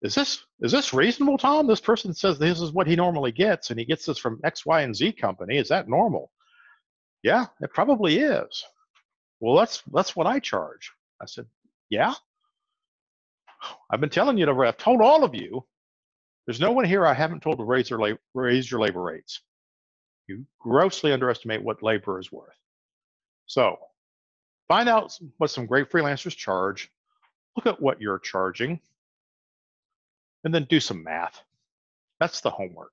is this reasonable, Tom? This person says this is what he normally gets, and he gets this from X, Y, and Z company. Is that normal? Yeah, it probably is. Well, that's what I charge. I said, yeah. I've been telling you I've told all of you. There's no one here I haven't told to raise your labor rates. You grossly underestimate what labor is worth. So find out what some great freelancers charge, look at what you're charging, and then do some math. That's the homework.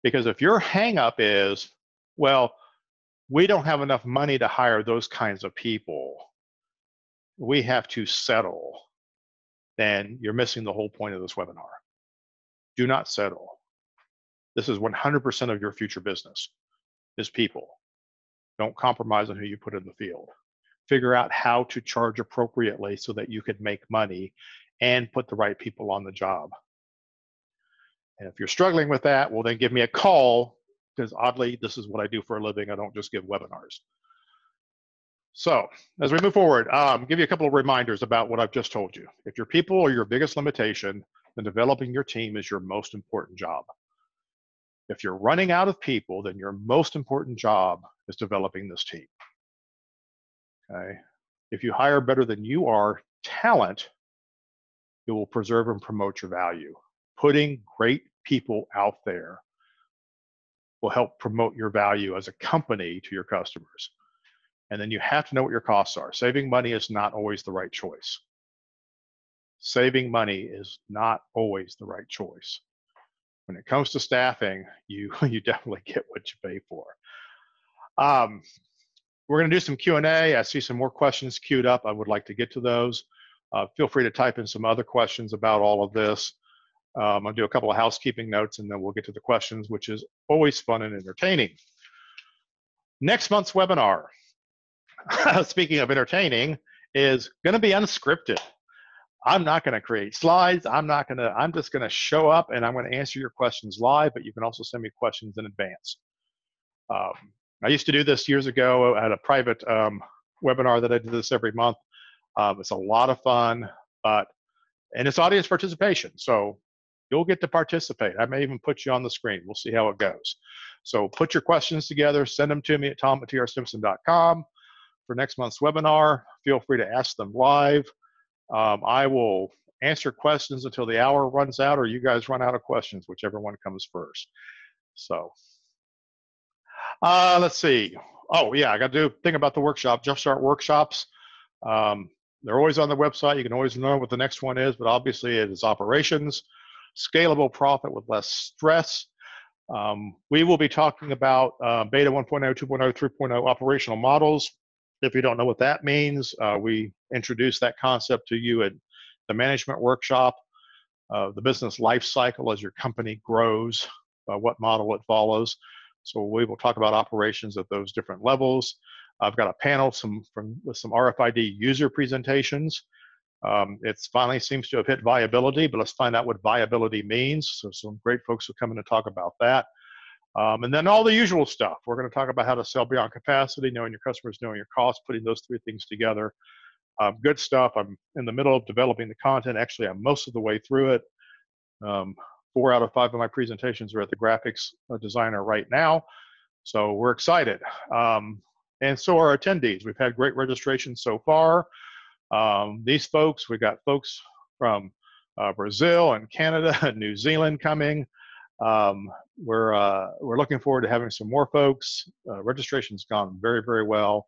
Because if your hang up is, well, we don't have enough money to hire those kinds of people, we have to settle, then you're missing the whole point of this webinar. Do not settle. This is 100% of your future business, is people. Don't compromise on who you put in the field. Figure out how to charge appropriately so that you could make money and put the right people on the job. And if you're struggling with that, well, then give me a call, because oddly, this is what I do for a living. I don't just give webinars. So as we move forward, give you a couple of reminders about what I've just told you. If your people are your biggest limitation, then developing your team is your most important job. If you're running out of people, then your most important job is developing this team. Okay? If you hire better than you are talent, it will preserve and promote your value. Putting great people out there will help promote your value as a company to your customers. And then you have to know what your costs are. Saving money is not always the right choice. Saving money is not always the right choice. When it comes to staffing, you definitely get what you pay for. We're going to do some Q&A. I see some more questions queued up. I would like to get to those. Feel free to type in some other questions about all of this. I'll do a couple of housekeeping notes, and then we'll get to the questions, which is always fun and entertaining. Next month's webinar, speaking of entertaining, is going to be unscripted. I'm not going to create slides. I'm just going to show up and I'm going to answer your questions live, but you can also send me questions in advance. I used to do this years ago at a private webinar that I do this every month. It's a lot of fun, and it's audience participation. So you'll get to participate. I may even put you on the screen. We'll see how it goes. So put your questions together, send them to me at tom@trstimson.com for next month's webinar. Feel free to ask them live. I will answer questions until the hour runs out or you guys run out of questions, whichever one comes first. So let's see. Oh yeah, I got to do a thing about the workshop, Jumpstart workshops. They're always on the website. You can always know what the next one is, but obviously it is operations, scalable profit with less stress. We will be talking about beta 1.0, 2.0, 3.0 operational models. If you don't know what that means, we introduced that concept to you at the management workshop, the business life cycle as your company grows, what model it follows. So we will talk about operations at those different levels. I've got a panel with some RFID user presentations. It finally seems to have hit viability, but let's find out what viability means. So some great folks will come in to talk about that. And then all the usual stuff. We're going to talk about how to sell beyond capacity, knowing your customers, knowing your costs, putting those three things together. Good stuff. I'm in the middle of developing the content. Actually, I'm most of the way through it. 4 out of 5 of my presentations are at the graphics designer right now. So we're excited. And so are attendees. We've had great registration so far. These folks, we've got folks from Brazil and Canada and New Zealand coming. We're looking forward to having some more folks. Registration's gone very, very well.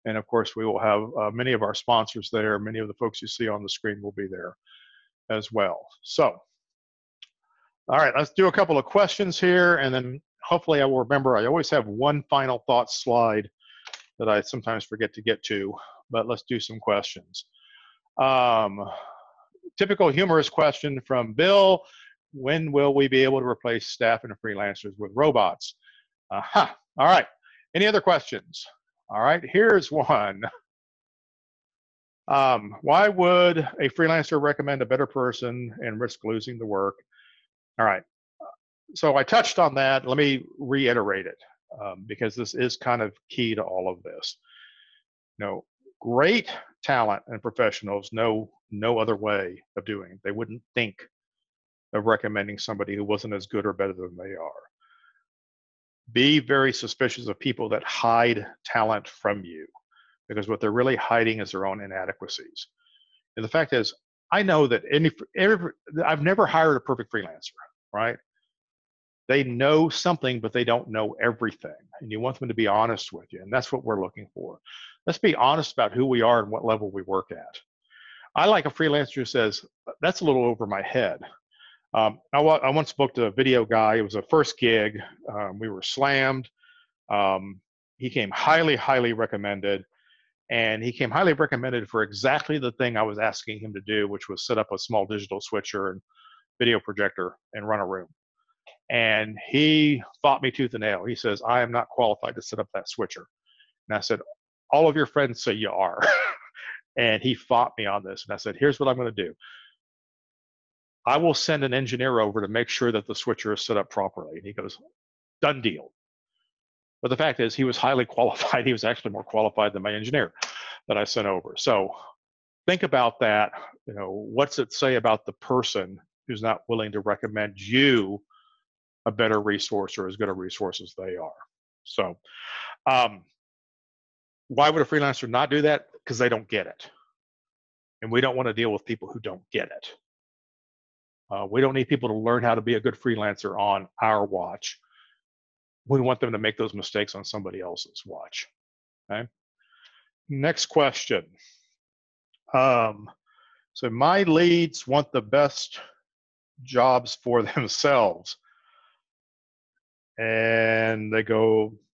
And of course, we will have many of our sponsors there. Many of the folks you see on the screen will be there as well. So, all right, let's do a couple of questions here, and then hopefully I will remember. I always have one final thought slide that I sometimes forget to get to, but let's do some questions. Typical humorous question from Bill: when will we be able to replace staff and freelancers with robots? All right. Any other questions? All right, here's one. Why would a freelancer recommend a better person and risk losing the work? All right. So I touched on that. Let me reiterate it because this is kind of key to all of this. Great talent and professionals know no other way of doing it. They wouldn't think of recommending somebody who wasn't as good or better than they are. Be very suspicious of people that hide talent from you, because what they're really hiding is their own inadequacies. And the fact is, I know that I've never hired a perfect freelancer, right? They know something, but they don't know everything. And you want them to be honest with you. And that's what we're looking for. Let's be honest about who we are and what level we work at. I like a freelancer who says, that's a little over my head. I once booked a video guy. It was a first gig. We were slammed. He came highly, highly recommended. And he came highly recommended for exactly the thing I was asking him to do, which was set up a small digital switcher and video projector and run a room. And he fought me tooth and nail. He says, I am not qualified to set up that switcher. And I said, all of your friends say you are. And he fought me on this. And I said, here's what I'm going to do. I will send an engineer over to make sure that the switcher is set up properly. And he goes, done deal. But the fact is, he was highly qualified. He was actually more qualified than my engineer that I sent over. So think about that. What's it say about the person who's not willing to recommend you a better resource or as good a resource as they are? So why would a freelancer not do that? Because they don't get it. And we don't want to deal with people who don't get it. We don't need people to learn how to be a good freelancer on our watch. We want them to make those mistakes on somebody else's watch. Okay. Next question. So my leads want the best jobs for themselves. And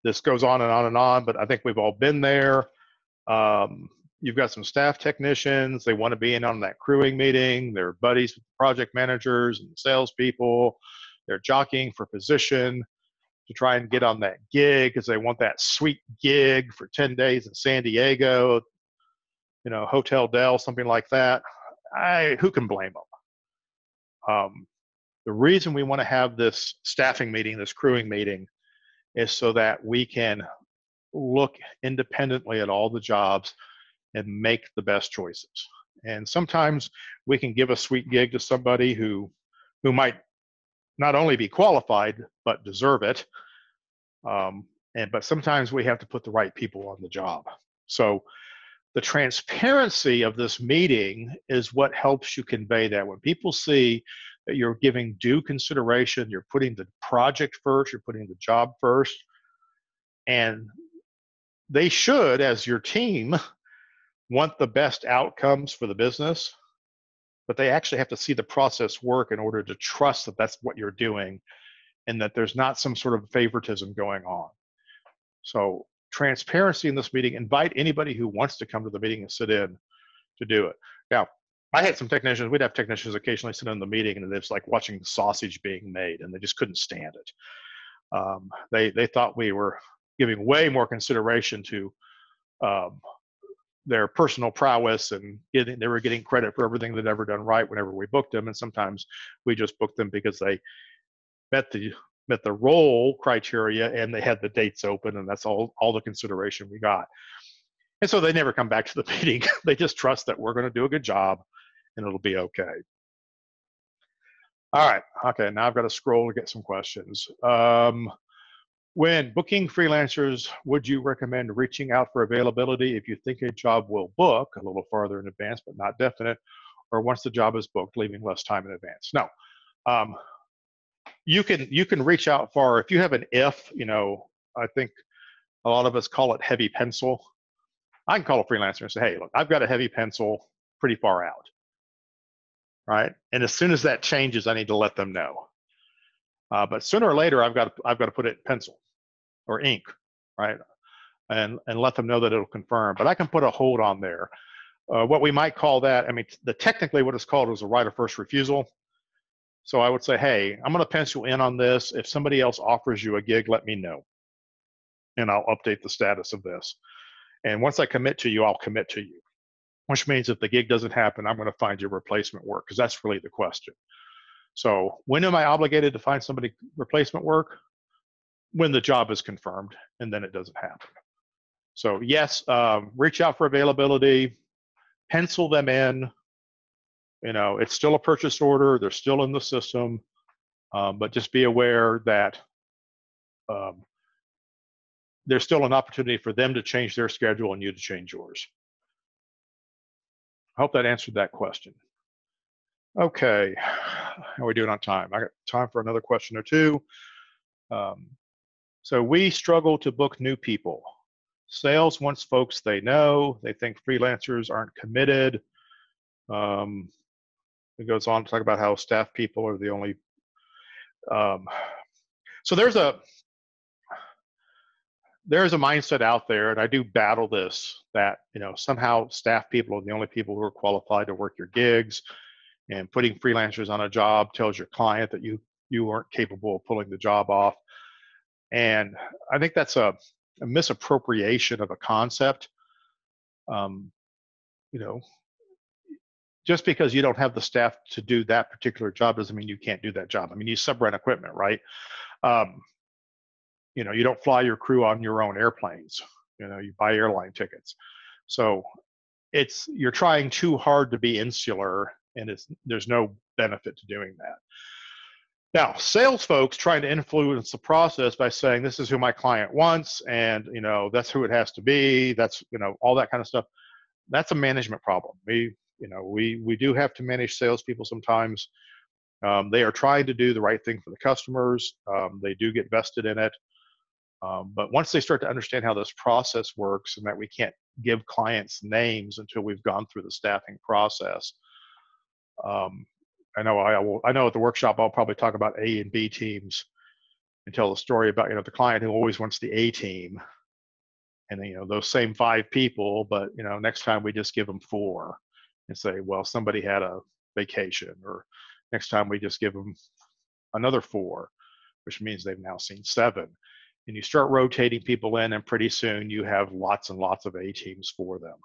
this goes on and on and on, but I think we've all been there. You've got some staff technicians. They want to be in on that crewing meeting. They're buddies with the project managers and salespeople. They're jockeying for position to try and get on that gig because they want that sweet gig for 10 days in San Diego, Hotel Del, something like that. Who can blame them? The reason we want to have this staffing meeting, this crewing meeting, is so that we can look independently at all the jobs and make the best choices. And sometimes we can give a sweet gig to somebody who might not only be qualified, but deserve it. But sometimes we have to put the right people on the job. So the transparency of this meeting is what helps you convey that. When people see that you're giving due consideration, you're putting the project first, you're putting the job first, and they should, as your team, want the best outcomes for the business, but they actually have to see the process work in order to trust that that's what you're doing and that there's not some sort of favoritism going on. So transparency in this meeting, invite anybody who wants to come to the meeting and sit in to do it. Now, I had some technicians, we'd have technicians occasionally sit in the meeting and it's like watching sausage being made and they just couldn't stand it. They thought we were giving way more consideration to their personal prowess and they were getting credit for everything they'd ever done right whenever we booked them. And sometimes we just booked them because they met the role criteria and they had the dates open, and that's all the consideration we got. And so they never come back to the meeting. They just trust that we're going to do a good job and it'll be okay. All right. Okay. Now I've got to scroll to get some questions. When booking freelancers, would you recommend reaching out for availability if you think a job will book a little farther in advance, but not definite, or once the job is booked, leaving less time in advance? No. You can reach out far. If you have an if, I think a lot of us call it heavy pencil. I can call a freelancer and say, hey, look, I've got a heavy pencil pretty far out, right? And as soon as that changes, I need to let them know. But sooner or later, I've got to put it in pencil or ink, right? and let them know that it'll confirm. But I can put a hold on there. What we might call that, I mean, technically what it's called is a right of first refusal. So I would say, hey, I'm going to pencil in on this. If somebody else offers you a gig, let me know, and I'll update the status of this. And once I commit to you, I'll commit to you, which means if the gig doesn't happen, I'm going to find your replacement work, because that's really the question. So when am I obligated to find somebody replacement work? When the job is confirmed, and then it doesn't happen. So yes, reach out for availability, pencil them in. You know, it's still a purchase order. They're still in the system, but just be aware that there's still an opportunity for them to change their schedule and you to change yours. I hope that answered that question. Okay, how are we doing on time? I got time for another question or two. So we struggle to book new people. Sales wants folks they know. They think freelancers aren't committed. It goes on to talk about how staff people are the only. So there's a mindset out there, and I do battle this, that, you know, somehow staff people are the only people who are qualified to work your gigs, and putting freelancers on a job tells your client that you aren't capable of pulling the job off. And I think that's a misappropriation of a concept. You know, just because you don't have the staff to do that particular job doesn't mean you can't do that job. I mean, you sub-rent equipment, right? You know, you don't fly your crew on your own airplanes. You know, you buy airline tickets. So you're trying too hard to be insular, and there's no benefit to doing that. Now, sales folks trying to influence the process by saying, this is who my client wants, and, you know, that's who it has to be. That's, you know, all that kind of stuff. That's a management problem. We do have to manage salespeople sometimes. They are trying to do the right thing for the customers. They do get vested in it. But once they start to understand how this process works, and that we can't give clients names until we've gone through the staffing process. I know at the workshop I'll probably talk about A and B teams and tell the story about, you know, the client who always wants the A team, and then, you know, those same 5 people, but, you know, next time we just give them 4 and say, well, somebody had a vacation, or next time we just give them another 4, which means they've now seen 7. And you start rotating people in, and pretty soon you have lots and lots of A teams for them.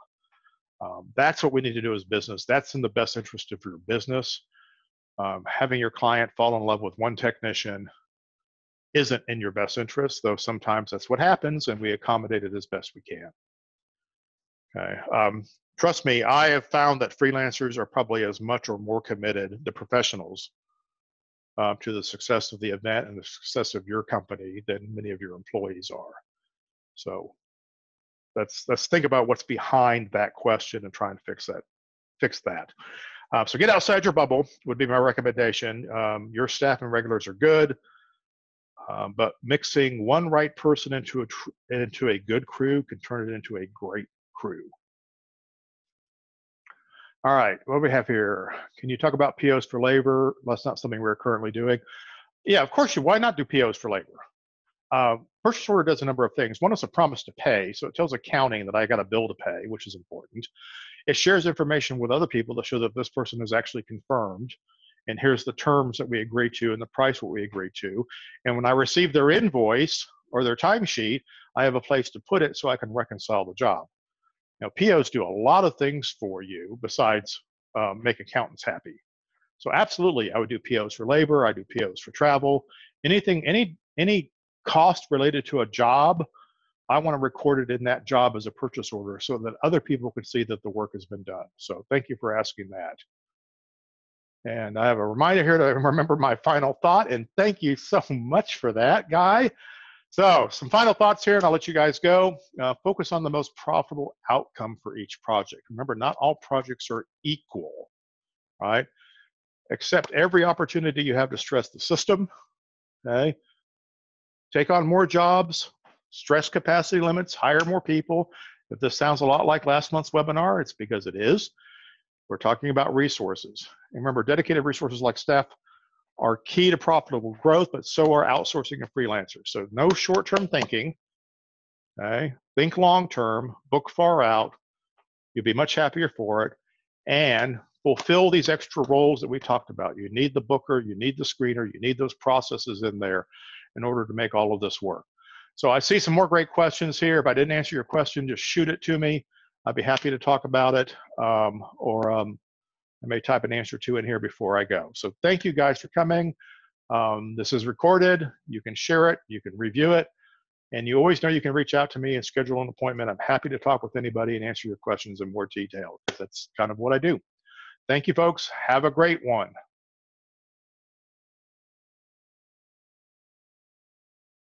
That's what we need to do as business. That's in the best interest of your business. Having your client fall in love with one technician isn't in your best interest, though sometimes that's what happens, and we accommodate it as best we can. Okay. Trust me, I have found that freelancers are probably as much or more committed, the professionals, to the success of the event and the success of your company than many of your employees are. So let's think about what's behind that question and try and fix that. So get outside your bubble would be my recommendation. Your staff and regulars are good, but mixing one right person into a good crew can turn it into a great crew. All right, what do we have here? Can you talk about POs for labor? That's not something we're currently doing. Yeah, of course. Why not do POs for labor? Purchase order does a number of things. One is a promise to pay. So it tells accounting that I got a bill to pay, which is important. It shares information with other people to show that this person is actually confirmed. And here's the terms that we agree to and the price what we agree to. And when I receive their invoice or their timesheet, I have a place to put it so I can reconcile the job. Now, POs do a lot of things for you besides make accountants happy. So absolutely, I would do POs for labor. I do POs for travel. Anything, any cost related to a job, I want to record it in that job as a purchase order so that other people can see that the work has been done. So thank you for asking that. And I have a reminder here to remember my final thought, and thank you so much for that, Guy. So some final thoughts here, and I'll let you guys go. Focus on the most profitable outcome for each project. Remember, not all projects are equal, right? Accept every opportunity you have to stress the system, okay? Take on more jobs, stress capacity limits, hire more people. If this sounds a lot like last month's webinar, it's because it is. We're talking about resources. And remember, dedicated resources like staff are key to profitable growth, but so are outsourcing and freelancers. So no short-term thinking, okay? think long term, book far out. You'll be much happier for it, and fulfill these extra roles that we talked about. You need the booker, you need the screener, you need those processes in there in order to make all of this work. So I see some more great questions here. If I didn't answer your question, just shoot it to me. I'd be happy to talk about it, or I may type an answer to it here before I go. So thank you guys for coming. This is recorded. You can share it, you can review it, and you always know you can reach out to me and schedule an appointment. I'm happy to talk with anybody and answer your questions in more detail, because that's kind of what I do. Thank you, folks. Have a great one.